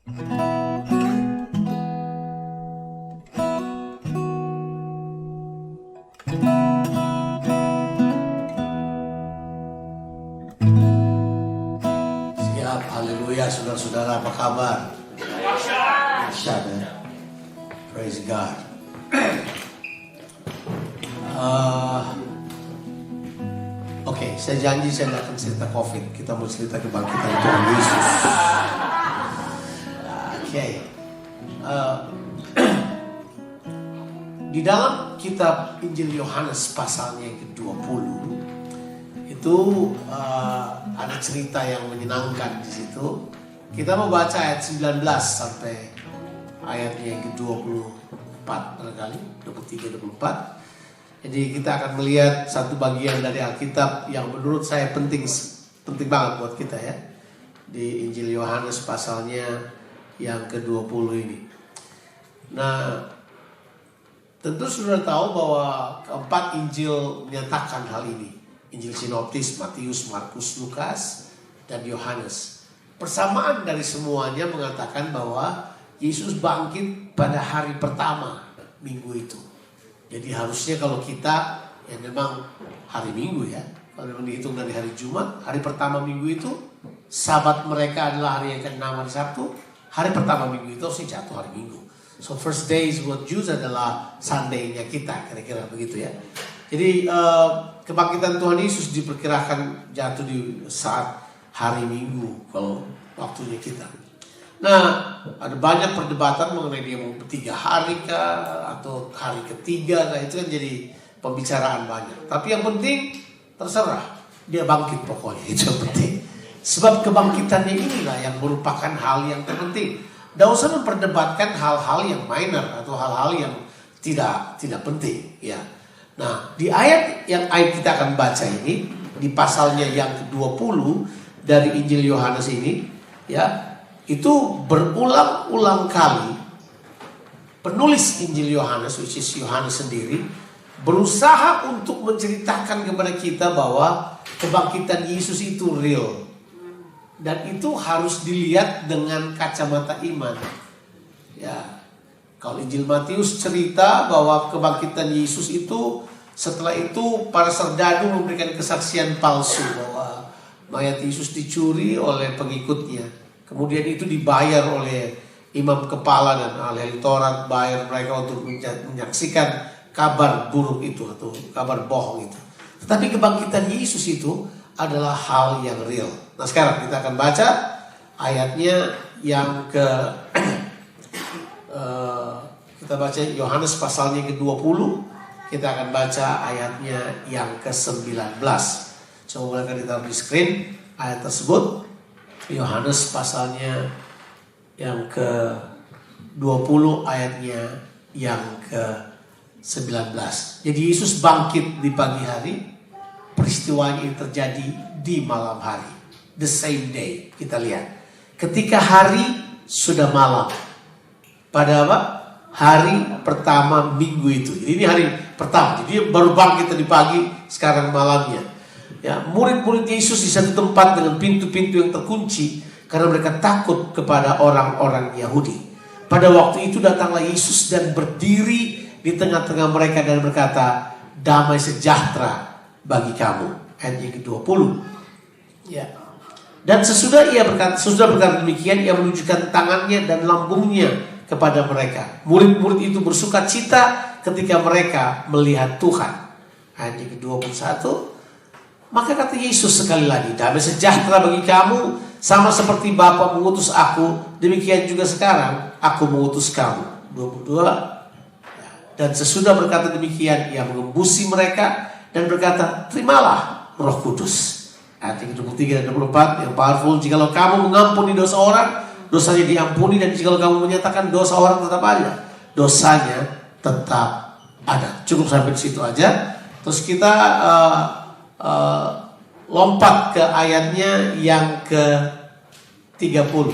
Siap, haleluya saudara-saudara, apa kabar? Dahsyat ya. Praise God. Oke, saya janji saya tidak akan cerita COVID. Kita mau cerita kebangkitan Tuhan Yesus. Oke. Di dalam kitab Injil Yohanes pasalnya yang ke-20 itu ada cerita yang menyenangkan di situ. Kita mau baca ayat 19 sampai ayatnya yang ke-24 barangkali, 23-24. Jadi kita akan melihat satu bagian dari Alkitab yang menurut saya penting banget buat kita ya. Di Injil Yohanes pasalnya yang ke-20 ini. Nah, tentu sudah tahu bahwa keempat Injil menyatakan hal ini. Injil Sinoptis, Matius, Markus, Lukas, dan Yohanes. Persamaan dari semuanya mengatakan bahwa Yesus bangkit pada hari pertama minggu itu. Jadi harusnya kalau kita, ya memang hari Minggu ya. Kalau memang dihitung dari hari Jumat, hari pertama minggu itu, Sabat mereka adalah hari yang ke-6 hari Sabtu. Hari pertama minggu itu harusnya jatuh hari Minggu. So first days buat Jews adalah Sunday-nya kita, kira-kira begitu ya. Jadi kebangkitan Tuhan Yesus diperkirakan jatuh di saat hari Minggu kalau waktunya kita. Nah, ada banyak perdebatan mengenai dia mau 3 hari kah atau hari ketiga. Nah, itu kan jadi pembicaraan banyak. Tapi yang penting terserah, dia bangkit pokoknya, itu yang penting. Sebab kebangkitannya inilah yang merupakan hal yang terpenting. Tidak usah memperdebatkan hal-hal yang minor atau hal-hal yang tidak penting ya. Nah, di ayat kita akan baca ini, di pasalnya yang ke-20 dari Injil Yohanes ini ya, itu berulang-ulang kali penulis Injil Yohanes, which is Yohanes sendiri, berusaha untuk menceritakan kepada kita bahwa kebangkitan Yesus itu real. Dan itu harus dilihat dengan kacamata iman. Ya, kalau Injil Matius cerita bahwa kebangkitan Yesus itu, setelah itu para serdadu memberikan kesaksian palsu bahwa mayat Yesus dicuri oleh pengikutnya. Kemudian itu dibayar oleh imam kepala dan ahli Taurat, bayar mereka untuk menyaksikan kabar buruk itu atau kabar bohong itu. Tetapi kebangkitan Yesus itu adalah hal yang real. Nah, sekarang kita akan baca ayatnya yang kita baca Yohanes pasalnya ke-20. Kita akan baca ayatnya yang ke-19. Coba boleh ditaruh di screen ayat tersebut. Yohanes pasalnya yang ke-20 ayatnya yang ke-19. Jadi Yesus bangkit di pagi hari. Peristiwanya ini terjadi di malam hari. The same day. Kita lihat. Ketika hari sudah malam. Pada apa? Hari pertama minggu itu. Jadi ini hari pertama. Jadi baru bangkit tadi pagi, sekarang malamnya. Ya, murid-murid Yesus di satu tempat dengan pintu-pintu yang terkunci karena mereka takut kepada orang-orang Yahudi. Pada waktu itu datanglah Yesus dan berdiri di tengah-tengah mereka dan berkata, "Damai sejahtera bagi kamu." Ayat yang ke-20. Ya. Dan sesudah berkata demikian, ia menunjukkan tangannya dan lambungnya kepada mereka. Murid-murid itu bersuka cita ketika mereka melihat Tuhan. Ayat yang ke-21. Maka kata Yesus sekali lagi, "Damai sejahtera bagi kamu, sama seperti Bapa mengutus aku, demikian juga sekarang aku mengutus kamu." 22. Dan sesudah berkata demikian, ia mengembusi mereka dan berkata, "Terimalah Roh Kudus." Ayat 23 dan 24 yang powerful. "Jikalau kamu mengampuni dosa orang, dosanya diampuni, dan jikalau kamu menyatakan dosa orang, tetap ada, dosanya tetap ada." Cukup sampai di situ aja. Terus kita lompat ke ayatnya yang ke-30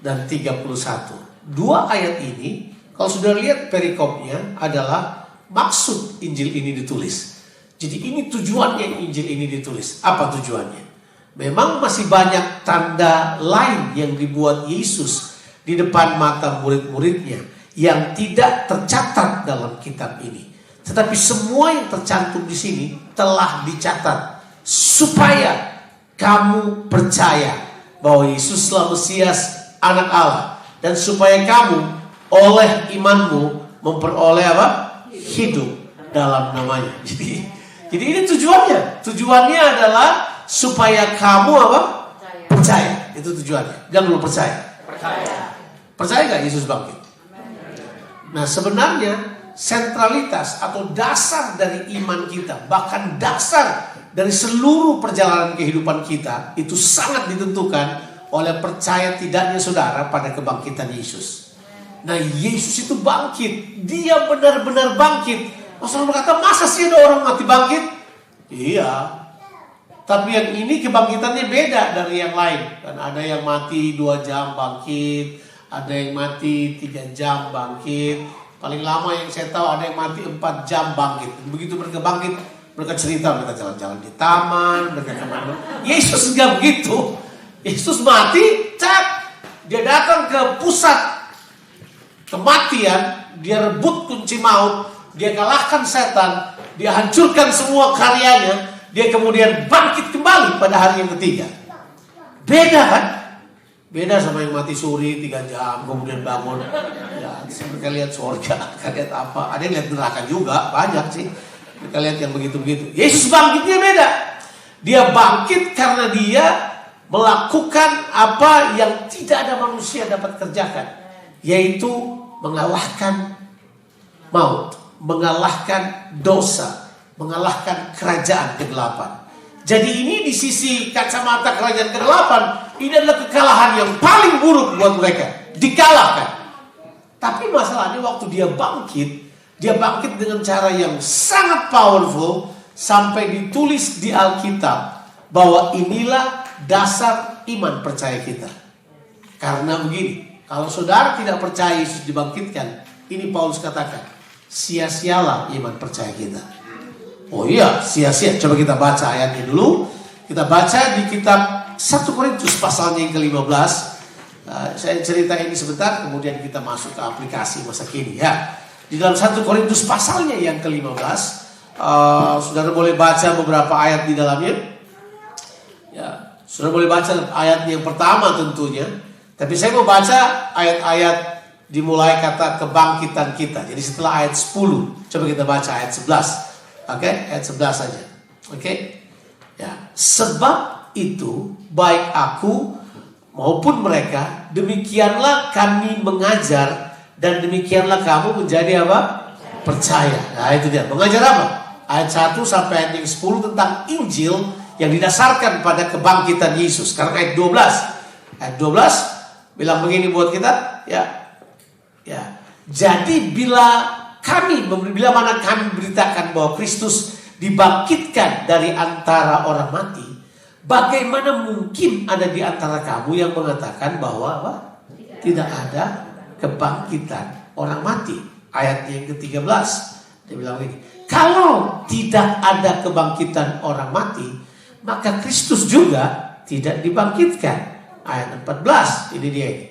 dan 31. Dua ayat ini, kalau sudah lihat perikopnya, adalah maksud Injil ini ditulis. Jadi ini tujuannya Injil ini ditulis. Apa tujuannya? Memang masih banyak tanda lain yang dibuat Yesus di depan mata murid-muridnya yang tidak tercatat dalam kitab ini. Tetapi semua yang tercantum di sini telah dicatat supaya kamu percaya bahwa Yesuslah Mesias, Anak Allah, dan supaya kamu oleh imanmu memperoleh apa? Hidup dalam namanya. Jadi ini tujuannya. Tujuannya adalah supaya kamu apa? Percaya. Itu tujuannya. Jangan lupa percaya. Percaya gak Yesus bangkit? Nah, sebenarnya sentralitas atau dasar dari iman kita, bahkan dasar dari seluruh perjalanan kehidupan kita, itu sangat ditentukan oleh percaya tidaknya saudara pada kebangkitan Yesus. Nah, Yesus itu bangkit. Dia benar-benar bangkit. Rasulullah berkata, masa sih ada orang mati bangkit? Iya. Tapi yang ini kebangkitannya beda dari yang lain. Dan ada yang mati 2 jam bangkit, ada yang mati 3 jam bangkit. Paling lama yang saya tahu ada yang mati 4 jam bangkit. Begitu mereka bangkit, mereka cerita, mereka jalan-jalan di taman, mereka kemana. Yesus enggak begitu. Yesus mati, dia datang ke pusat kematian, dia rebut kunci maut, dia kalahkan setan, dia hancurkan semua karyanya, dia kemudian bangkit kembali pada hari yang ketiga. Beda kan? Beda sama yang mati suri 3 jam kemudian bangun. Ya, mereka lihat surga, mereka lihat apa? Ada yang lihat neraka juga, banyak sih. Mereka lihat yang begitu-begitu. Yesus bangkitnya beda. Dia bangkit karena dia melakukan apa yang tidak ada manusia dapat kerjakan, yaitu mengalahkan maut, mengalahkan dosa, mengalahkan kerajaan kegelapan. Jadi ini di sisi kacamata kerajaan kegelapan, ini adalah kekalahan yang paling buruk buat mereka, dikalahkan. Tapi masalahnya waktu dia bangkit dengan cara yang sangat powerful, sampai ditulis di Alkitab bahwa inilah dasar iman percaya kita. Karena begini, kalau saudara tidak percaya Yesus dibangkitkan, ini Paulus katakan, sia-sialah iman percaya kita. Oh iya, sia-sia. Coba kita baca ayatnya dulu. Kita baca di kitab 1 Korintus pasalnya yang ke-15. Saya cerita ini sebentar, kemudian kita masuk ke aplikasi masa kini ya. Di dalam 1 Korintus pasalnya yang ke-15, saudara boleh baca beberapa ayat di dalamnya. Ya, saudara boleh baca ayat yang pertama tentunya. Tapi saya mau baca ayat-ayat dimulai kata kebangkitan kita. Jadi setelah ayat 10, coba kita baca ayat 11. Oke, ayat 11 saja. Oke. Ya, sebab itu baik aku maupun mereka, demikianlah kami mengajar dan demikianlah kamu menjadi apa? Percaya. Nah, itu dia. Mengajar apa? Ayat 1 sampai ayat yang 10 tentang Injil yang didasarkan pada kebangkitan Yesus. Sekarang ayat 12. Ayat 12 bilang begini buat kita, ya. Jadi bila mana kami beritakan bahwa Kristus dibangkitkan dari antara orang mati, bagaimana mungkin ada di antara kamu yang mengatakan bahwa apa? Tidak ada kebangkitan orang mati. Ayat yang ke-13 dia bilang begini, kalau tidak ada kebangkitan orang mati, maka Kristus juga tidak dibangkitkan. Ayat 14 ini dia ini.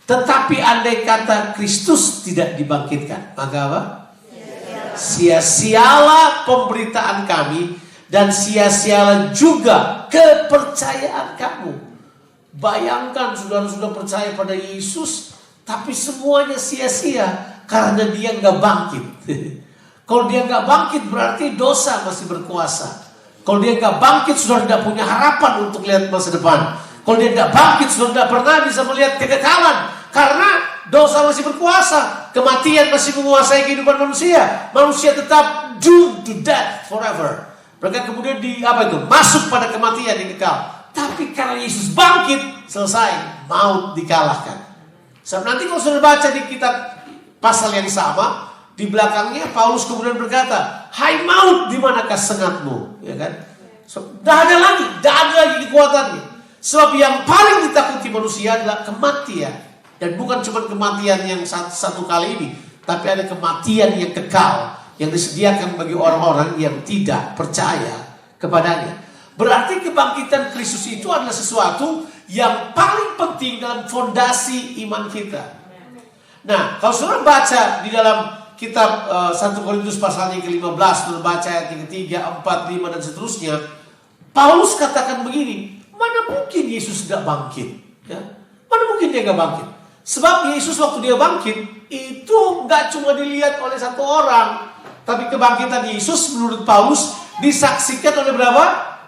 Tetapi andai kata Kristus tidak dibangkitkan, maka apa? Sia-sialah pemberitaan kami dan sia-sialah juga kepercayaan kamu. Bayangkan saudara sudah percaya pada Yesus, tapi semuanya sia-sia karena dia nggak bangkit. Kalau dia nggak bangkit berarti dosa masih berkuasa. Kalau dia nggak bangkit saudara tidak punya harapan untuk lihat masa depan. Kalau dia tidak bangkit saudara tidak pernah bisa melihat kekekalan. Karena dosa masih berkuasa, kematian masih menguasai kehidupan manusia. Manusia tetap doomed to death forever. Mereka kemudian masuk pada kematian yang kekal. Tapi karena Yesus bangkit, selesai, maut dikalahkan. So, nanti kalau sudah baca di kitab pasal yang sama, di belakangnya Paulus kemudian berkata, hai maut, di manakah sengatmu? Ya kan? So, dah ada lagi kekuatannya. Sebab yang paling ditakuti manusia adalah kematian. Dan bukan cuma kematian yang satu kali ini, tapi ada kematian yang kekal yang disediakan bagi orang-orang yang tidak percaya kepadanya. Berarti kebangkitan Kristus itu adalah sesuatu yang paling penting dalam fondasi iman kita. Nah, kalau saudara baca di dalam kitab 1 Korintus pasal yang ke-15, saudara baca ayat yang ke-3, 4, 5 dan seterusnya, Paulus katakan begini, mana mungkin Yesus tidak bangkit? Ya? Mana mungkin dia gak bangkit? Sebab Yesus waktu dia bangkit, itu gak cuma dilihat oleh satu orang, tapi kebangkitan Yesus menurut Paulus disaksikan oleh berapa?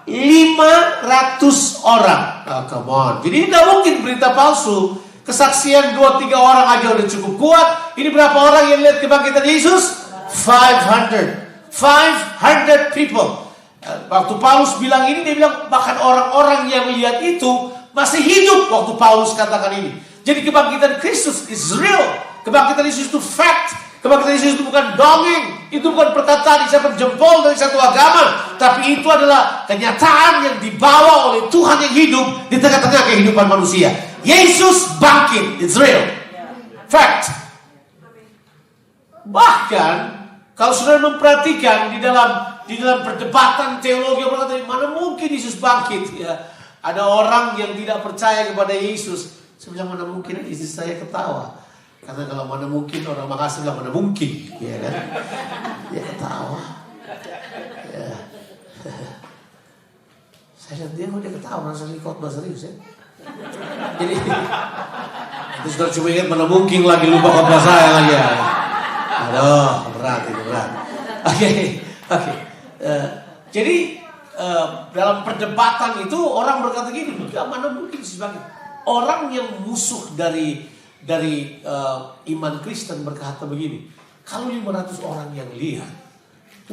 500 orang. Oh, come on. Jadi tidak mungkin berita palsu. Kesaksian 2-3 orang aja udah cukup kuat. Ini berapa orang yang lihat kebangkitan Yesus? 500 people. Waktu Paulus bilang ini, dia bilang bahkan orang-orang yang lihat itu masih hidup waktu Paulus katakan ini. Jadi kebangkitan Kristus is real. Kebangkitan Yesus itu fact. Kebangkitan Yesus itu bukan dongeng. Itu bukan perkataan isyarat jempol dari satu agama. Tapi itu adalah kenyataan yang dibawa oleh Tuhan yang hidup di tengah-tengah kehidupan manusia. Yesus bangkit. It's real. Fact. Bahkan kalau saudara memperhatikan di dalam perdebatan teologi, berkata mana mungkin Yesus bangkit? Ya, ada orang yang tidak percaya kepada Yesus. Saya bilang mana mungkin, istri saya ketawa. Karena kalau mana mungkin, orang Makassar bilang mana mungkin, ya kan? Dia ketawa. Ya. Saya lihat dia kok dia ketawa, rasa khotbah serius ya. Jadi itu sudah cuma ingat mana mungkin lagi lupa khotbah saya lagi ya. Aduh, berat itu berat. Oke. Jadi dalam perdebatan itu orang berkata gini, mana mungkin sebagai orang yang musuh dari iman Kristen berkata begini, kalau 500 orang yang lihat,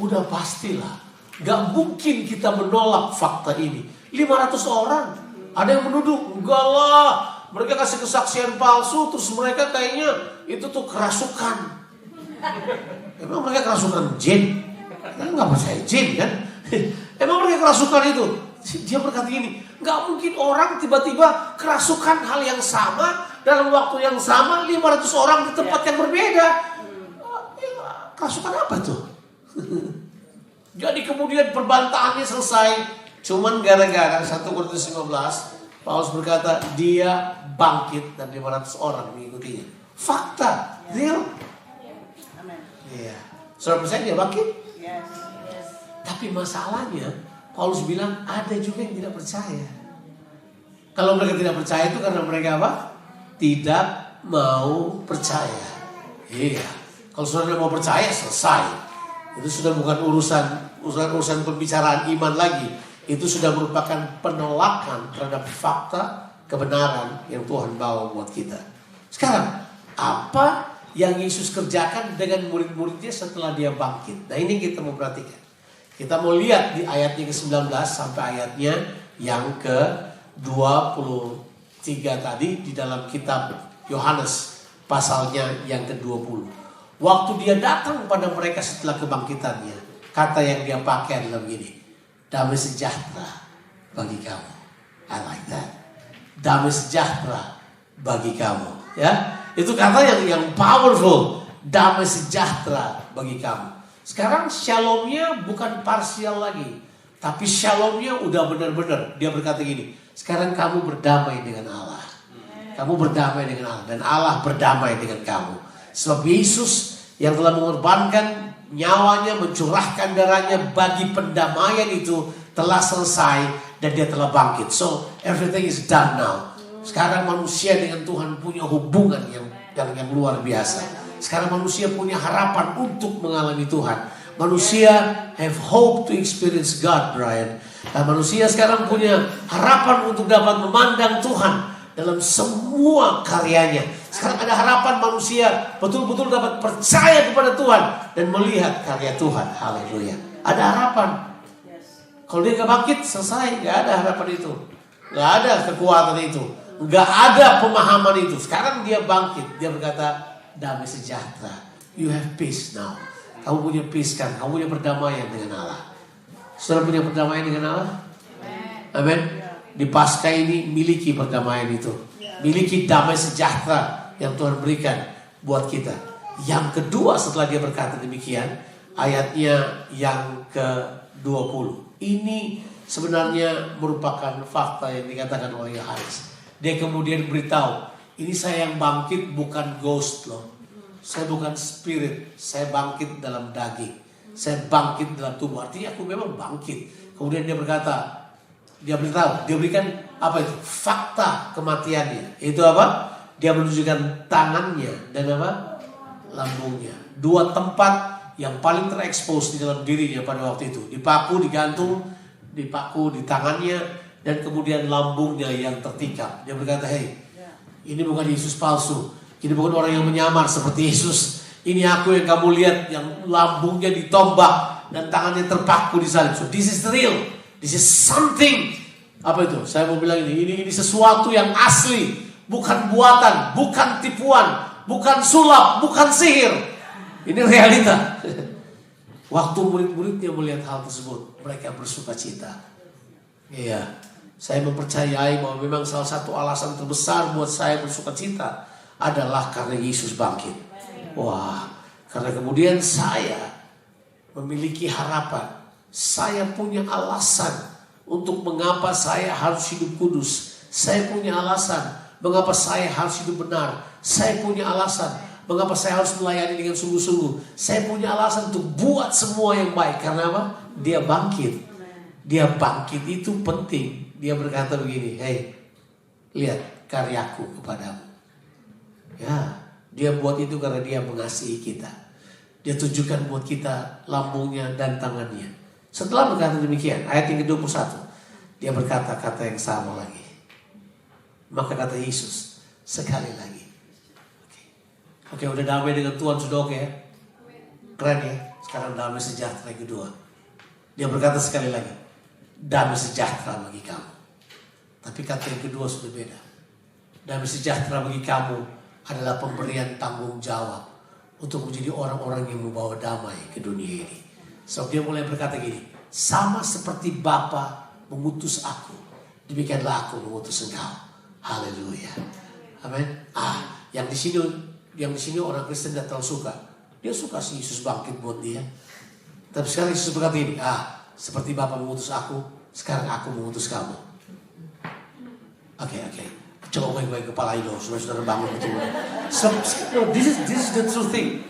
udah pastilah, gak mungkin kita menolak fakta ini. 500 orang, ada yang menuduh, enggak lah, mereka kasih kesaksian palsu, terus mereka kayaknya itu tuh kerasukan. Emang mereka kerasukan jin? Kita gak percaya jin kan? Emang mereka kerasukan itu? Dia berkata gini, gak mungkin orang tiba-tiba kerasukan hal yang sama dalam waktu yang sama 500 orang di tempat yang berbeda. Kerasukan apa tuh? Jadi kemudian perbantahannya selesai. Cuman gara-gara 1 Korintus 15 Paulus berkata dia bangkit dan 500 orang mengikutinya. Fakta, real. Iya. Saudara percaya dia bangkit? Tapi masalahnya Paulus bilang ada juga yang tidak percaya. Kalau mereka tidak percaya itu karena mereka apa? Tidak mau percaya. Iya. Kalau saudara mau percaya selesai. Itu sudah bukan urusan pembicaraan iman lagi. Itu sudah merupakan penolakan terhadap fakta kebenaran yang Tuhan bawa buat kita. Sekarang apa yang Yesus kerjakan dengan murid-muridnya setelah dia bangkit? Nah ini kita mau perhatikan. Kita mau lihat di ayatnya ke-19 sampai ayatnya yang ke-23 tadi di dalam kitab Yohanes pasalnya yang ke-20. Waktu dia datang pada mereka setelah kebangkitannya, kata yang dia pakai adalah begini, damai sejahtera bagi kamu. I like that. Damai sejahtera bagi kamu. Ya, itu kata yang powerful. Damai sejahtera bagi kamu. Sekarang shalomnya bukan parsial lagi, tapi shalomnya udah benar-benar. Dia berkata gini, sekarang kamu berdamai dengan Allah. Kamu berdamai dengan Allah dan Allah berdamai dengan kamu. Sebab Yesus yang telah mengorbankan nyawanya, mencurahkan darahnya bagi pendamaian itu telah selesai dan dia telah bangkit. So everything is done now. Sekarang manusia dengan Tuhan punya hubungan yang luar biasa. Sekarang manusia punya harapan untuk mengalami Tuhan. Manusia have hope to experience God, Brian. Dan manusia sekarang punya harapan untuk dapat memandang Tuhan dalam semua karyanya. Sekarang ada harapan manusia betul-betul dapat percaya kepada Tuhan dan melihat karya Tuhan. Haleluya. Ada harapan. Kalau dia gak bangkit, selesai. Gak ada harapan itu. Gak ada kekuatan itu. Gak ada pemahaman itu. Sekarang dia bangkit. Dia berkata, damai sejahtera. You have peace now. Kamu punya peace kan. Kamu punya perdamaian dengan Allah. Saudara punya perdamaian dengan Allah? Amin. Di Paskah ini miliki perdamaian itu. Miliki damai sejahtera yang Tuhan berikan buat kita. Yang kedua setelah dia berkata demikian, ayatnya yang ke-20. Ini sebenarnya merupakan fakta yang dikatakan oleh Yohanes. Dia kemudian beritahu, ini saya yang bangkit, bukan ghost loh. Saya bukan spirit, saya bangkit dalam daging. Saya bangkit dalam tubuh. Artinya aku memang bangkit. Kemudian dia berkata, dia beritahu, dia berikan apa itu? Fakta kematiannya. Itu apa? Dia menunjukkan tangannya dan apa? Lambungnya. Dua tempat yang paling terekspos di dalam dirinya pada waktu itu. Dipaku, digantung, dipaku di tangannya, dan kemudian lambungnya yang tertikam. Dia berkata, hei, ini bukan Yesus palsu. Ini bukan orang yang menyamar seperti Yesus. Ini aku yang kamu lihat, yang lambungnya ditombak dan tangannya terpaku di salib. So this is real. This is something. Apa itu? Saya mau bilang ini sesuatu yang asli. Bukan buatan, bukan tipuan, bukan sulap, bukan sihir. Ini realita. Waktu murid-muridnya melihat hal tersebut, mereka bersuka cita. Iya, saya mempercayai bahwa memang salah satu alasan terbesar buat saya bersuka cita adalah karena Yesus bangkit. Wah, karena kemudian saya memiliki harapan. Saya punya alasan untuk mengapa saya harus hidup kudus. Saya punya alasan mengapa saya harus hidup benar. Saya punya alasan mengapa saya harus melayani dengan sungguh-sungguh. Saya punya alasan untuk buat semua yang baik. Karena apa? Dia bangkit. Dia bangkit itu penting. Dia berkata begini, hei, lihat karyaku kepadamu. Ya, dia buat itu karena dia mengasihi kita. Dia tunjukkan buat kita lambungnya dan tangannya. Setelah berkata demikian, ayat yang ke-21, dia berkata kata yang sama lagi. Maka kata Yesus, sekali lagi. Oke, udah damai dengan Tuhan, sudah oke ya? Keren ya? Sekarang damai sejahtera yang kedua. Dia berkata sekali lagi, damai sejahtera bagi kamu. Tapi kata yang kedua sudah beda. Damai sejahtera bagi kamu adalah pemberian tanggung jawab untuk menjadi orang-orang yang membawa damai ke dunia ini. So dia mulai berkata gini, sama seperti Bapa mengutus aku, demikianlah aku mengutus engkau. Haleluya. Amin. Yang di sini orang Kristen tidak terlalu suka. Dia suka sih Yesus bangkit buat dia. Tapi sekarang Yesus berkata ini, seperti Bapa mengutus aku, sekarang aku mengutus kamu. Oke. Coba baik-baik kepala itu, saudara bangun betul. So, this is the true thing.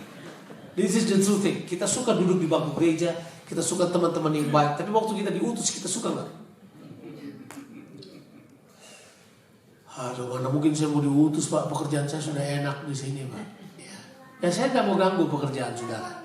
This is the true thing. Kita suka duduk di bangku gereja, kita suka teman-teman yang baik. Tapi waktu kita diutus, kita suka nggak? Aduh, mana mungkin saya mau diutus, Pak? Pekerjaan saya sudah enak di sini, Pak. Ya saya nggak mau ganggu pekerjaan saudara.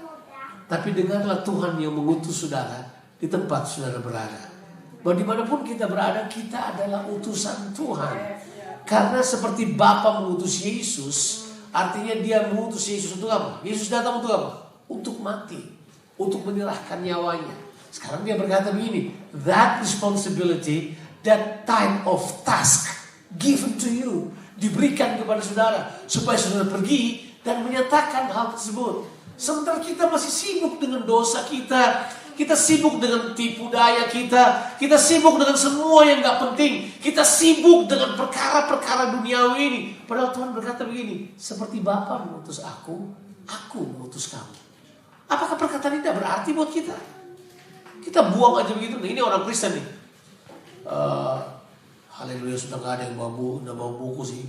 Tapi dengarlah Tuhan yang mengutus saudara di tempat saudara berada. Bahwa dimanapun kita berada, kita adalah utusan Tuhan. Karena seperti Bapa mengutus Yesus, artinya dia mengutus Yesus untuk apa? Yesus datang untuk apa? Untuk mati, untuk menyerahkan nyawanya. Sekarang dia berkata begini, that responsibility, that type of task given to you, diberikan kepada saudara, supaya saudara pergi dan menyatakan hal tersebut. Sementara kita masih sibuk dengan dosa kita, kita sibuk dengan tipu daya kita sibuk dengan semua yang gak penting, kita sibuk dengan perkara-perkara duniawi ini. Padahal Tuhan berkata begini, seperti Bapa mengutus aku mengutus kamu. Apakah perkataan ini tidak berarti buat kita? Kita buang aja begitu. Nah, ini orang Kristen nih. Haleluya, sudah gak ada yang bawa buku sih.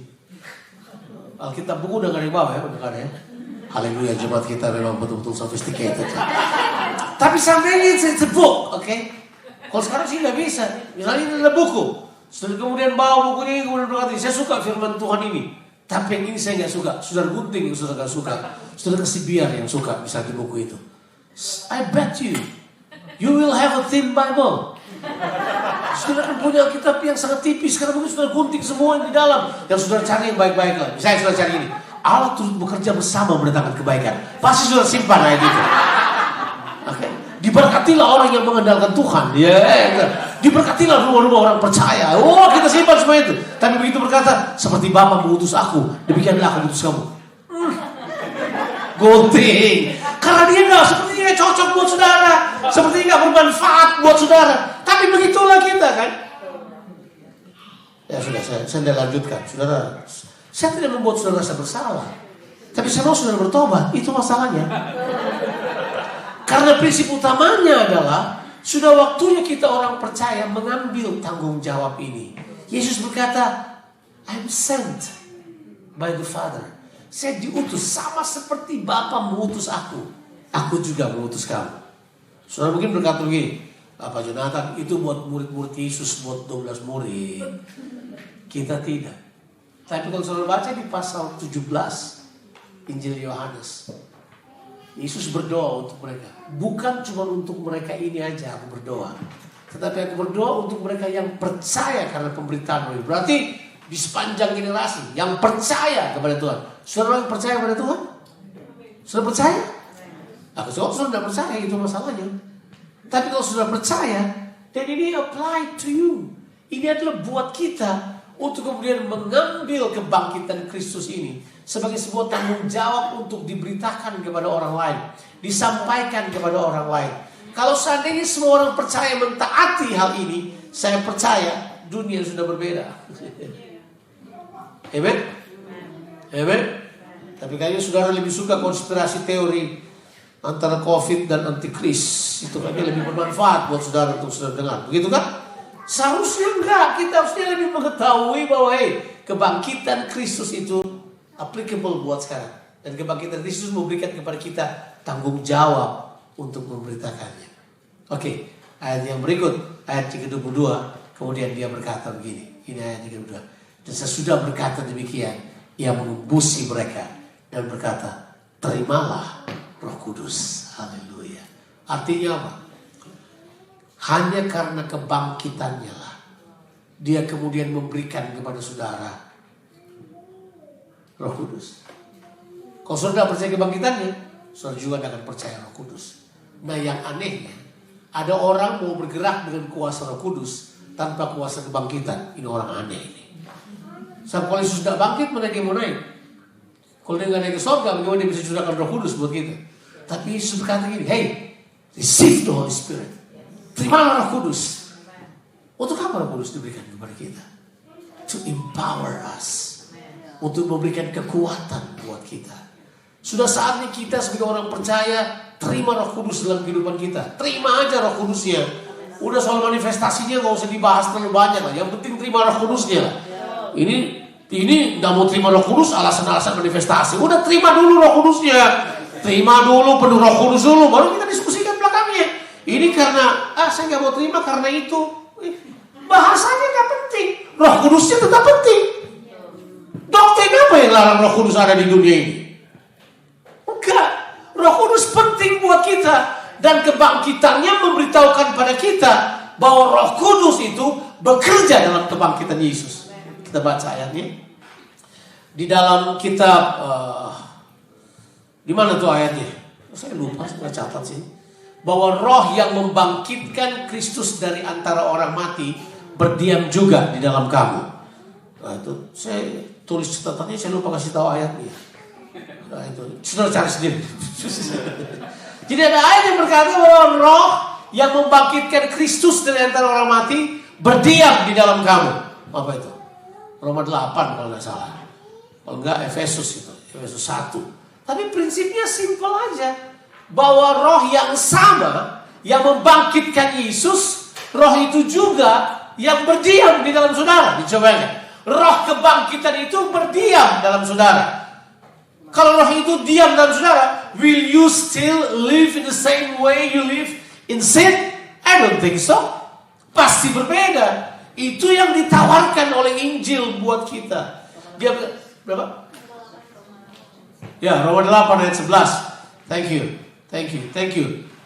Alkitab buku udah gak ada yang bawa ya, udah gak ada ya. Haleluya, jemaat kita memang betul-betul sophisticated. Tapi sampai it's a book, oke? Kalau sekarang sih nggak bisa. Misalnya ini adalah buku. Setelah kemudian bawa buku ini, kemudian berkata, saya suka firman Tuhan ini. Tapi yang ini saya nggak suka. Saudara gunting yang saudara nggak suka. Saudara kasih biar yang suka, misalnya di buku itu. I bet you will have a thin Bible. Saudara kan punya kitab yang sangat tipis. Karena mungkin saudara gunting semua yang di dalam. Yang saudara cari yang baik-baik lah. Misalnya saudara cari ini. Allah turut bekerja bersama mendatangkan kebaikan. Pasti saudara simpan kayak gitu. Okay. Diberkatilah orang yang mengandalkan Tuhan. Diberkatilah rumah-rumah orang percaya. Kita simpan semua itu. Tapi begitu berkata, seperti Bapa mengutus aku, demikianlah aku mengutus kamu. Gunting. Karena dia sepertinya cocok buat saudara, sepertinya bermanfaat buat saudara. Tapi begitulah kita kan. Ya sudah, saya tidak lanjutkan. Saudara, saya tidak membuat saudara rasa bersalah. Tapi saya mau saudara bertobat. Itu masalahnya. Karena prinsip utamanya adalah sudah waktunya kita orang percaya mengambil tanggung jawab ini. Yesus berkata, I'm sent by the Father. Saya diutus sama seperti Bapa mengutus aku. Aku juga mengutus kamu. Saudara mungkin berkata begini, Pak Jonathan itu buat murid-murid Yesus, buat 12 murid. Kita tidak. Tapi kalau saudara baca di pasal 17 Injil Yohanes, Yesus berdoa untuk mereka. Bukan cuma untuk mereka ini aja aku berdoa, tetapi aku berdoa untuk mereka yang percaya karena pemberitaan ini. Berarti di sepanjang generasi yang percaya kepada Tuhan. Saudara percaya kepada Tuhan? Saudara percaya? Aku jawab saudara tidak percaya, itu masalahnya. Tapi kalau sudah percaya, dan ini apply to you. Ini adalah buat kita untuk kemudian mengambil kebangkitan Kristus ini sebagai sebuah tanggung jawab untuk diberitakan kepada orang lain, disampaikan kepada orang lain. Kalau seandainya semua orang percaya mentaati hal ini, saya percaya dunia sudah berbeda. Amen? Amen? Tapi kayaknya saudara lebih suka konspirasi teori antara COVID dan antikris. Itu kayaknya lebih bermanfaat buat saudara untuk saudara dengar. Begitu kan? Seharusnya enggak. Kita harusnya lebih mengetahui bahwa kebangkitan Kristus itu applicable buat sekarang. Dan kebangkitan Kristus memberikan kepada kita tanggung jawab untuk memberitakannya. Oke, ayat yang berikut, ayat yang ke-22. Kemudian dia berkata begini. Ini ayat yang ke-22. Dan sesudah berkata demikian, ia mengembusi mereka dan berkata, terimalah Roh Kudus. Haleluya. Artinya apa? Hanya karena kebangkitannya lah dia kemudian memberikan kepada saudara Roh Kudus. Kalau saudara percaya kebangkitannya, saudara juga akan percaya Roh Kudus. Nah yang anehnya, ada orang mau bergerak dengan kuasa Roh Kudus tanpa kuasa kebangkitan. Ini orang aneh ini. Sebab kalau Yesus tidak bangkit, mana dia mau naik? Kalau dia nggak naik ke surga, bagaimana dia bisa curahkan Roh Kudus buat kita? Tapi Yesus berkata gini, hey, receive the Holy Spirit. Terimalah Roh Kudus. Untuk apa Roh Kudus diberikan kepada kita? To empower us. Untuk memberikan kekuatan buat kita. Sudah saatnya kita sebagai orang percaya terima Roh Kudus dalam kehidupan kita. Terima aja Roh Kudusnya. Udah soal manifestasinya gak usah dibahas terlalu banyak lah. Yang penting terima Roh Kudusnya. Ini gak mau terima Roh Kudus alasan-alasan manifestasi. Udah terima dulu Roh Kudusnya. Terima dulu penuh Roh Kudus dulu, baru kita diskusikan belakangnya. Ini karena saya gak mau terima karena itu. Bahasanya gak penting. Roh Kudusnya tetap penting. Doktrin apa yang larang Roh Kudus ada di dunia ini? Enggak. Roh Kudus penting buat kita. Dan kebangkitannya memberitahukan pada kita bahwa Roh Kudus itu bekerja dalam kebangkitan Yesus. Kita baca ayatnya. Di dalam kitab di mana tuh ayatnya? Saya lupa, saya catat sih. Bahwa Roh yang membangkitkan Kristus dari antara orang mati berdiam juga di dalam kamu. Nah itu saya tulis catatannya, saya lupa kasih tahu ayatnya. Nah itu sudah cari sendiri. Jadi ada ayat yang berkata bahwa Roh yang membangkitkan Kristus dari antara orang mati berdiam di dalam kamu. Apa itu? Roma 8 kalau nggak salah. Kalau nggak Efesus itu, Efesus 1. Tapi prinsipnya simpel aja. Bahwa Roh yang sama yang membangkitkan Yesus, Roh itu juga yang berdiam di dalam saudara. Dicobakan. Roh kebangkitan itu berdiam dalam saudara. Kalau Roh itu diam dalam saudara, will you still live in the same way you live in sin? I don't think so. Pasti berbeda. Itu yang ditawarkan oleh Injil buat kita. Dia berapa? Ya, Roma 8 ayat 11. Thank you.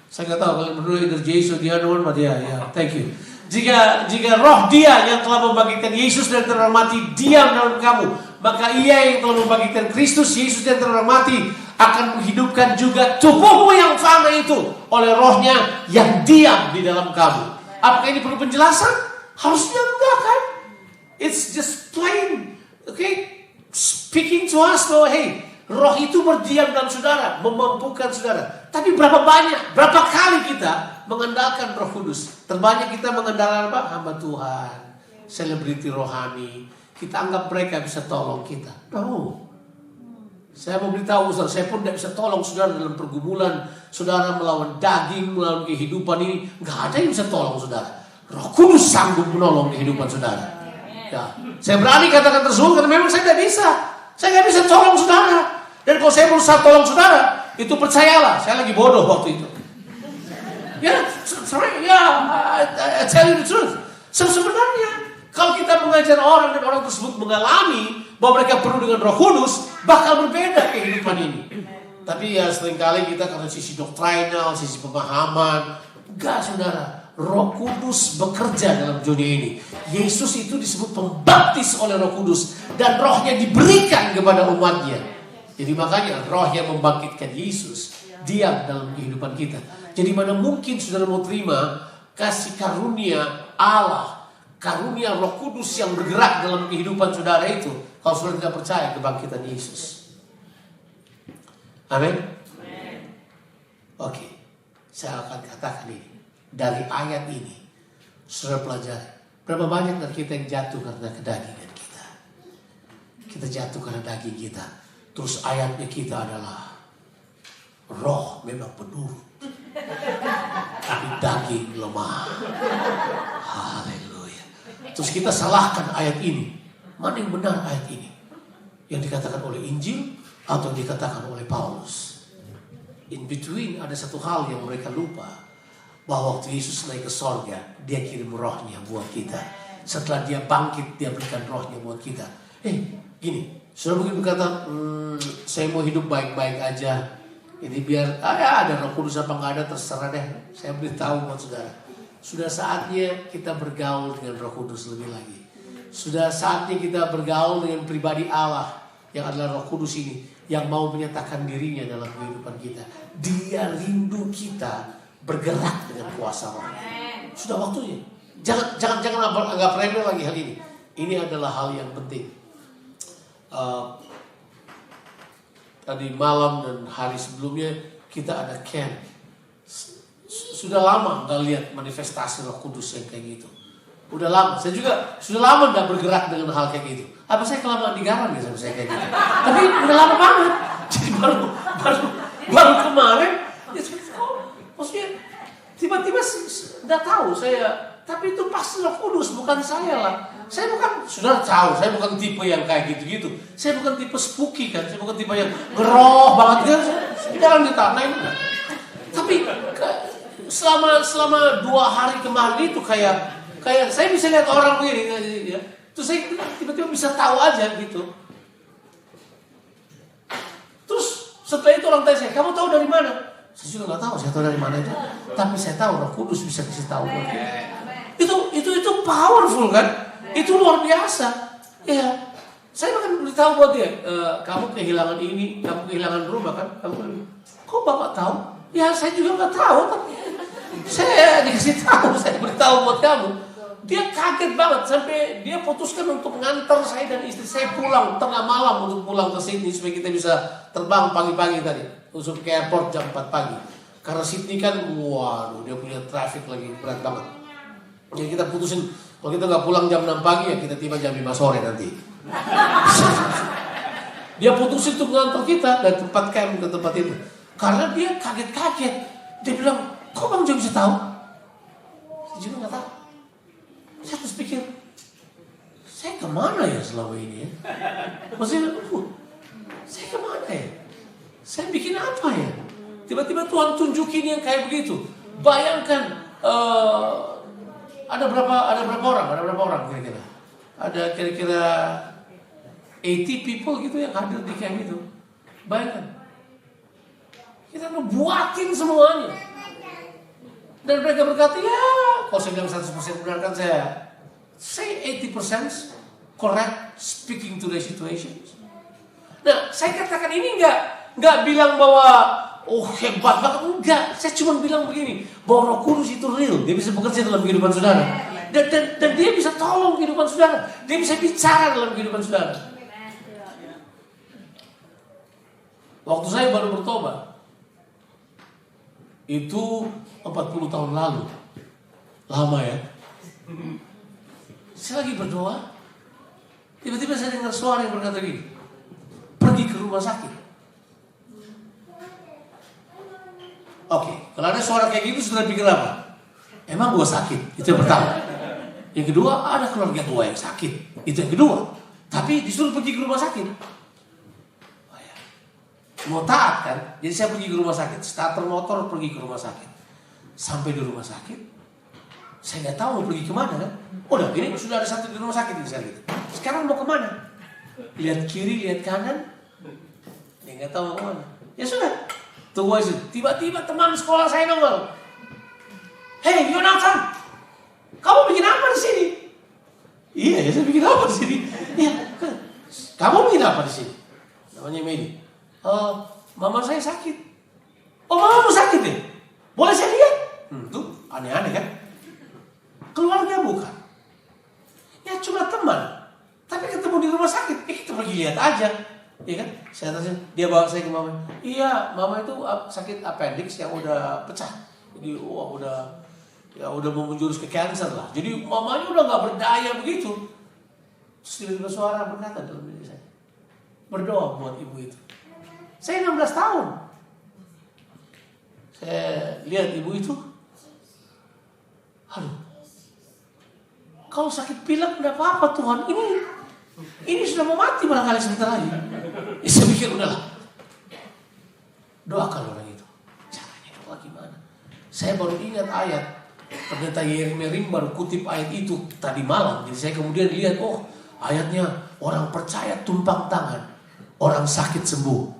Saya nggak tahu kalau berdua either Yesus dia non ya, thank you. Jika Roh Dia yang telah membangkitkan Yesus dari antara orang mati diam dalam kamu, maka Ia yang telah membangkitkan Kristus Yesus dari antara orang mati akan menghidupkan juga tubuhmu yang fana itu oleh Rohnya yang diam di dalam kamu. Apakah ini perlu penjelasan? Harusnya enggak kan? It's just plain, okay? Speaking to us bahwa hey, Roh itu berdiam dalam saudara, memampukan saudara. Tapi berapa banyak, berapa kali kita mengandalkan Roh Kudus? Terbanyak kita mengandalkan apa? Hamba Tuhan, selebriti rohani. Kita anggap mereka bisa tolong kita. No. Saya mau beritahu saudara, saya pun tidak bisa tolong saudara dalam pergumulan saudara melawan daging, melawan kehidupan ini. Nggak ada yang bisa tolong saudara. Roh Kudus sanggup menolong kehidupan saudara. Ya, saya berani katakan tersungguh karena memang saya tidak bisa. Saya nggak bisa tolong saudara. Dan kalau saya berusaha tolong saudara, itu percayalah, saya lagi bodoh waktu itu. Ya, I tell you the truth. Sebenarnya, kalau kita mengajar orang dan orang tersebut mengalami bahwa mereka penuh dengan Roh Kudus, bakal berbeda kehidupan ini. Tapi ya seringkali kita karena sisi doktrinal, sisi pemahaman, enggak saudara. Roh Kudus bekerja dalam dunia ini. Yesus itu disebut pembaptis oleh Roh Kudus dan rohnya diberikan kepada umatnya. Jadi makanya roh yang membangkitkan Yesus diam dalam kehidupan kita. Jadi mana mungkin saudara mau terima kasih karunia Allah, karunia Roh Kudus yang bergerak dalam kehidupan saudara itu kalau saudara tidak percaya kebangkitan Yesus. Amin. Oke, saya akan katakan ini. Dari ayat ini, saudara pelajari, berapa banyak dari kita yang jatuh karena kedagingan kita. Kita jatuh karena daging kita. Terus ayatnya kita adalah, roh memang penurut, tapi daging lemah. Haleluya. Terus kita salahkan ayat ini. Mana yang benar ayat ini? Yang dikatakan oleh Injil atau dikatakan oleh Paulus? In between ada satu hal yang mereka lupa. Bahwa waktu Yesus naik ke sorga, dia kirim rohnya buat kita. Setelah dia bangkit, dia berikan rohnya buat kita. Gini, saudara mungkin berkata, saya mau hidup baik-baik aja. Ini biar ada Roh Kudus apa nggak ada terserah deh. Saya beritahu buat saudara. Sudah saatnya kita bergaul dengan Roh Kudus lebih lagi. Sudah saatnya kita bergaul dengan pribadi Allah yang adalah Roh Kudus ini, yang mau menyatakan dirinya dalam kehidupan kita. Dia rindu kita bergerak dengan kuasa roh. Sudah waktunya. Jangan anggap remeh lagi hal ini. Ini adalah hal yang penting. Tadi malam dan hari sebelumnya kita ada camp. Sudah lama nggak lihat manifestasi Roh Kudus yang kayak gitu. Udah lama. Saya juga sudah lama nggak bergerak dengan hal kayak gitu. Apa saya kelamaan digarang ya sama saya kayak gitu? Tapi udah lama banget. Jadi baru kemarin. Maksudnya tiba-tiba nggak tahu saya, tapi itu pasti Roh Kudus, bukan saya lah. Saya bukan, sudah tahu, saya bukan tipe yang kayak gitu-gitu. Saya bukan tipe spooky kan, saya bukan tipe yang geroh banget kan. Jangan ditanah ini. Tapi selama 2 hari kemarin itu kayak saya bisa lihat orang begini, ya. Terus saya tiba-tiba bisa tahu aja gitu. Terus setelah itu orang tanya saya, kamu tahu dari mana? Saya juga nggak tahu, saya tahu dari mana itu. Tapi saya tahu Roh Kudus bisa kasih tahu. Itu powerful kan? Itu luar biasa. Ya, saya akan beritahu buat dia. Kamu kehilangan ini, kamu kehilangan rumah kan? Kok bapak tahu? Ya saya juga nggak tahu. Tapi saya dikasih tahu, saya beritahu buat kamu. Dia kaget banget sampai dia putuskan untuk mengantar saya dan istri saya pulang tengah malam untuk pulang ke Sydney supaya kita bisa terbang pagi-pagi tadi. Untuk ke airport jam 4 pagi. Karena Sydney kan, waduh, dia punya traffic lagi berat banget. Jadi kita putusin, kalau kita nggak pulang jam 6 pagi ya kita tiba jam 5 sore nanti. Dia putusin untuk ngantar kita dari tempat camp ke tempat itu. Karena dia kaget-kaget. Dia bilang, kok Bang Jo bisa tahu? Saya juga nggak tahu. Saya terus pikir, saya kemana ya selama ini ya? Maksudnya, saya kemana ya? Saya bikin apa ya? Tiba-tiba Tuhan tunjukin yang kayak begitu. Bayangkan ada berapa orang kira-kira? Ada kira-kira 80 people gitu yang hadir di camp itu. Bayangkan. Kita buatin semuanya. Dan mereka berkata, ya, kalau saya bilang 100% benar kan saya say 80% correct speaking to the situation. Nah, saya katakan ini enggak bilang bahwa hebat banget, enggak. Saya cuma bilang begini, bahwa Roh Kudus itu real, dia bisa bekerja dalam kehidupan saudara. Dan dia bisa tolong kehidupan saudara. Dia bisa bicara dalam kehidupan saudara. Waktu saya baru bertobat, itu 40 tahun lalu. Lama ya. Saya lagi berdoa, tiba-tiba saya dengar suara yang berkata gini, pergi ke rumah sakit. Oke, kalau ada suara kayak gitu sudah pikir apa? Emang gua sakit? Itu yang pertama. Yang kedua, ada keluarga tua yang sakit. Itu yang kedua. Tapi disuruh pergi ke rumah sakit. Oh ya. Mau taat kan? Jadi saya pergi ke rumah sakit. Starter motor pergi ke rumah sakit. Sampai di rumah sakit, saya nggak tahu mau pergi kemana kan? Udah, ini sudah ada satu di rumah sakit misalnya gitu. Sekarang mau kemana? Lihat kiri, lihat kanan. Dia nggak tahu mau kemana. Ya sudah. Tunggu aja. Tiba-tiba teman sekolah saya nongol. Hey, Yonatan, kamu bikin apa di sini? Iya, saya bikin apa di sini? Iya, kamu bikin apa di sini? Namanya Medi. Mama saya sakit. Oh, mamamu sakit ya? Boleh saya lihat? Tuh, aneh-aneh kan? Keluarga bukan. Ya cuma teman. Tapi ketemu di rumah sakit, kita pergi lihat aja. Iya kan? Saya tanya, dia bawa saya ke mama. Iya, mama itu sakit appendix yang udah pecah. Jadi udah mau menjurus ke cancer lah. Jadi mamanya udah nggak berdaya begitu. Terus tiba-tiba suara berkata dalam diri saya, berdoa buat ibu itu. Saya 16 tahun. Saya lihat ibu itu. Aduh, kalau sakit pilek tidak apa-apa Tuhan. Ini sudah mau mati barangkali sebentar lagi. Ya, saya pikir udahlah. Doakan orang itu. Caranya doa gimana? Saya baru ingat ayat. Ternyata Yeremia baru kutip ayat itu tadi malam. Jadi saya kemudian lihat, oh ayatnya orang percaya tumpang tangan, orang sakit sembuh.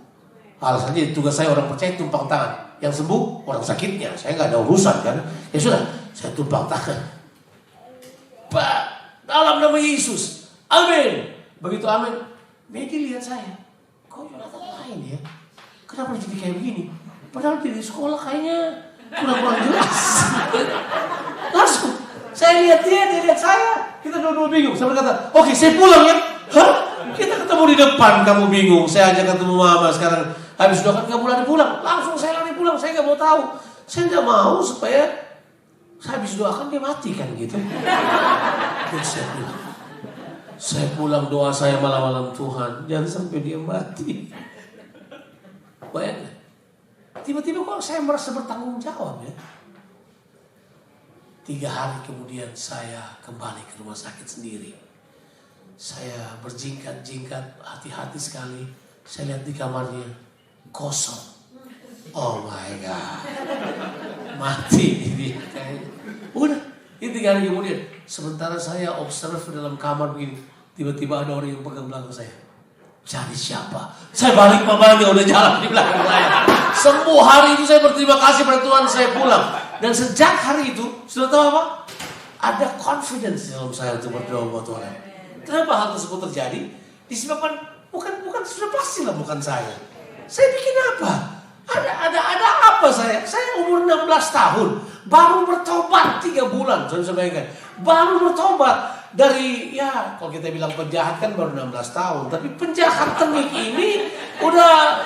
Alasannya tugas saya orang percaya tumpang tangan, yang sembuh orang sakitnya. Saya nggak ada urusan kan. Ya sudah, saya tumpang tangan. Pak, dalam nama Yesus, amin. Begitu amin, Medi lihat saya. Kok Yonatan lain ya? Kenapa jadi kayak begini? Padahal di sekolah kayaknya kurang jelas. Langsung saya lihat dia lihat saya. Kita dua-dua bingung. Saya berkata, oke, saya pulang ya. Hah? Kita ketemu di depan, kamu bingung. Saya ajak ketemu mama sekarang. Habis doakan kamu lari pulang. Langsung saya lari pulang. Saya nggak mau tahu. Saya nggak mau supaya saya habis doakan dia mati kan gitu. Terus saya pulang doa saya malam-malam, Tuhan jangan sampai dia mati. Bayangkan. Tiba-tiba kok saya merasa bertanggung jawab ya. 3 hari kemudian saya kembali ke rumah sakit sendiri. Saya berjingkat-jingkat, hati-hati sekali. Saya lihat di kamarnya kosong. Oh my God, mati ini. Udah, ini 3 hari kemudian. Sementara saya observe dalam kamar begini, tiba-tiba ada orang yang pegang belakang saya. Cari siapa? Saya balik, mamanya udah jalan di belakang saya. Semua hari itu saya berterima kasih pada Tuhan, saya pulang. Dan sejak hari itu, sudah tahu apa? Ada confidence dalam saya untuk berdoa buat Tuhan. Kenapa hal tersebut terjadi? Disebabkan bukan sudah pasti lah bukan saya. Saya bikin apa? Ada apa saya? Saya umur 16 tahun, baru bertobat 3 bulan. Saya bayangkan, baru bertobat. Dari kalau kita bilang penjahat kan baru 16 tahun, tapi penjahat tengik ini udah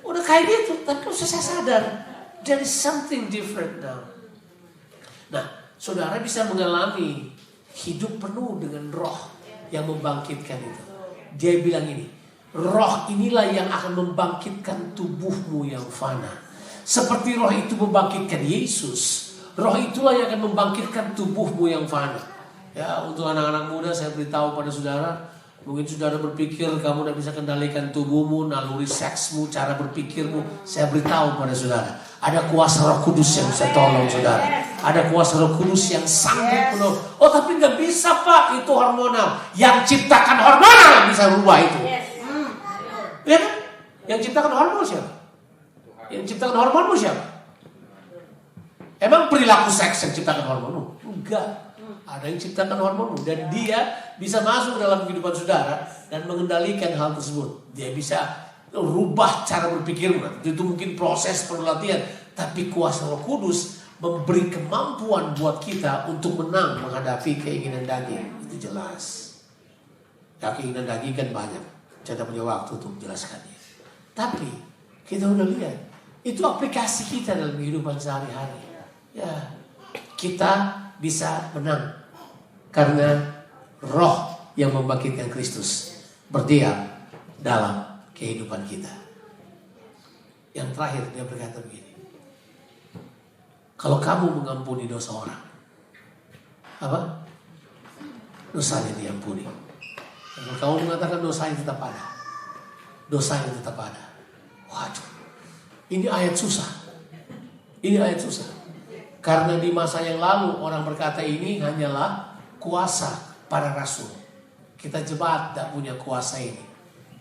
kayak gitu. Tapi saya sadar there is something different now. Nah, saudara bisa mengalami hidup penuh dengan roh yang membangkitkan itu. Dia bilang ini, roh inilah yang akan membangkitkan tubuhmu yang fana. Seperti roh itu membangkitkan Yesus, roh itulah yang akan membangkitkan tubuhmu yang fana. Ya, untuk anak-anak muda saya beritahu pada saudara, mungkin saudara berpikir kamu tidak bisa kendalikan tubuhmu, naluri seksmu, cara berpikirmu. Saya beritahu pada saudara, ada kuasa Roh Kudus yang bisa tolong saudara. Ada kuasa Roh Kudus yang sanggup menolong. Oh, tapi nggak bisa Pak, itu hormonal. Yang ciptakan hormonal yang bisa rubah itu. Ya kan? Yang ciptakan hormon siapa? Yang ciptakan hormonmu siapa? Emang perilaku seks yang ciptakan hormonmu? Enggak. Ada yang ciptakan hormonmu dan dia bisa masuk dalam kehidupan saudara dan mengendalikan hal tersebut. Dia bisa rubah cara berpikirmu. Itu mungkin proses perlu latihan, tapi kuasa Roh Kudus memberi kemampuan buat kita untuk menang menghadapi keinginan daging. Itu jelas. Ya, keinginan daging kan banyak. Saya tidak punya waktu untuk menjelaskannya. Tapi kita udah lihat itu aplikasi kita dalam kehidupan sehari-hari. Ya, kita bisa menang karena roh yang membangkitkan Kristus berdiam dalam kehidupan kita. Yang terakhir dia berkata begini, kalau kamu mengampuni dosa orang, apa? dosanya diampuni. Dan kalau kamu mengatakan dosanya tetap ada, dosanya tetap ada. Waduh, ini ayat susah. Ini ayat susah. Karena di masa yang lalu orang berkata ini hanyalah kuasa para rasul. Kita jemaat tidak punya kuasa ini.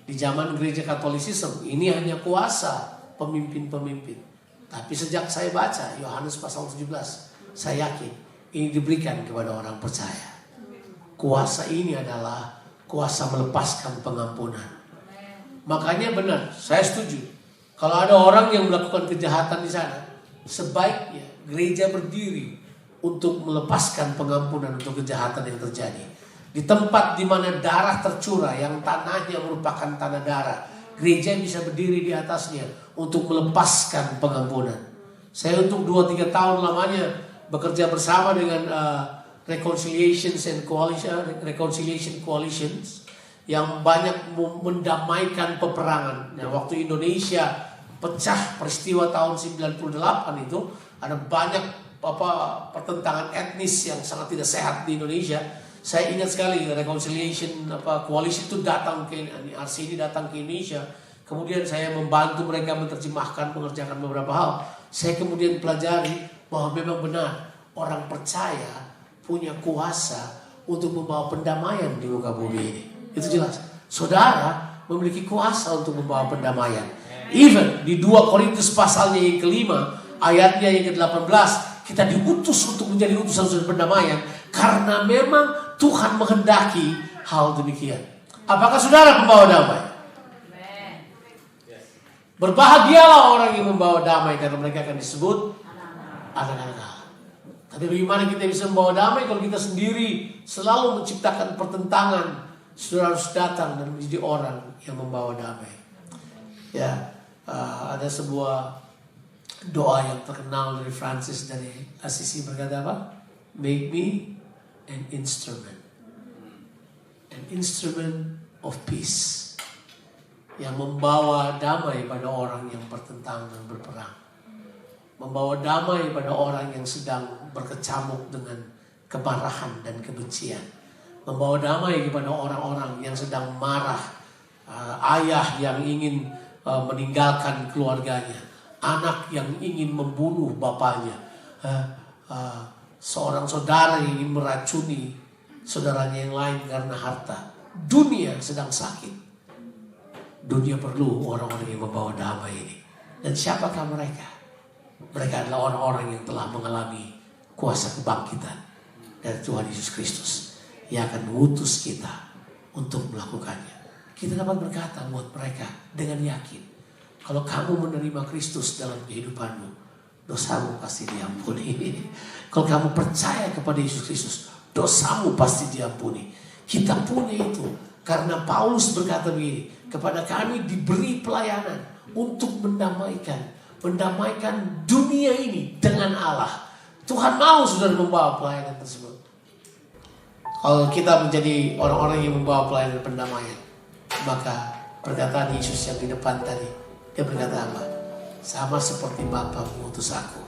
Di zaman gereja Katolisisme ini hanya kuasa pemimpin-pemimpin. Tapi sejak saya baca Yohanes pasal 17, saya yakin ini diberikan kepada orang percaya. Kuasa ini adalah kuasa melepaskan pengampunan. Makanya benar, saya setuju. Kalau ada orang yang melakukan kejahatan di sana, sebaiknya gereja berdiri untuk melepaskan pengampunan untuk kejahatan yang terjadi. Di tempat di mana darah tercurah, yang tanahnya merupakan tanah darah, gereja bisa berdiri di atasnya untuk melepaskan pengampunan. Saya untuk 2-3 tahun lamanya bekerja bersama dengan Reconciliation Coalitions yang banyak mendamaikan peperangan. Nah, waktu Indonesia pecah peristiwa tahun 98 itu, ada banyak pertentangan etnis yang sangat tidak sehat di Indonesia. Saya ingat sekali Reconciliation Coalition itu datang ke RCD, datang ke Indonesia. Kemudian saya membantu mereka menerjemahkan, mengerjakan beberapa hal. Saya kemudian pelajari bahwa memang benar orang percaya punya kuasa untuk membawa pendamaian di muka bumi ini. Itu jelas. Saudara memiliki kuasa untuk membawa pendamaian. Even di 2 Korintus pasalnya yang kelima, ayatnya yang ke-18, kita diutus untuk menjadi utusan pendamaian karena memang Tuhan menghendaki hal demikian. Apakah saudara pembawa damai? Berbahagialah orang yang membawa damai karena mereka akan disebut anak-anak Allah. Tapi bagaimana kita bisa membawa damai kalau kita sendiri selalu menciptakan pertentangan? Saudara harus datang dan menjadi orang yang membawa damai. Ya, ada sebuah doa yang terkenal dari Francis dari Assisi, berkata apa? Make me an instrument of peace, yang membawa damai pada orang yang bertentang dan berperang, membawa damai pada orang yang sedang berkecamuk dengan kemarahan dan kebencian, membawa damai kepada orang-orang yang sedang marah, ayah yang ingin meninggalkan keluarganya, anak yang ingin membunuh bapaknya, seorang saudara yang ingin meracuni saudaranya yang lain karena harta. Dunia sedang sakit. Dunia perlu orang-orang yang membawa damai ini. Dan siapakah mereka? Mereka adalah orang-orang yang telah mengalami kuasa kebangkitan dari Tuhan Yesus Kristus, yang akan mengutus kita untuk melakukannya. Kita dapat berkata buat mereka dengan yakin, kalau kamu menerima Kristus dalam kehidupanmu, dosamu pasti diampuni. Kalau kamu percaya kepada Yesus Kristus, dosamu pasti diampuni. Kita punya itu karena Paulus berkata begini, kepada kami diberi pelayanan untuk mendamaikan dunia ini dengan Allah. Tuhan mau saudara membawa pelayanan tersebut. Kalau kita menjadi orang-orang yang membawa pelayanan pendamaian, maka perkataan Yesus yang di depan tadi, dia berkata apa? Sama seperti Bapa mengutus aku,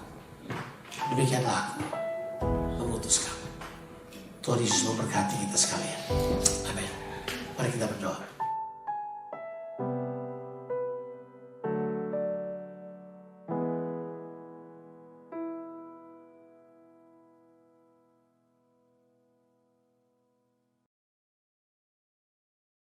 demikianlah aku mengutus kamu. Tuhan Yesus memberkati kita sekalian. Amin. Mari kita berdoa.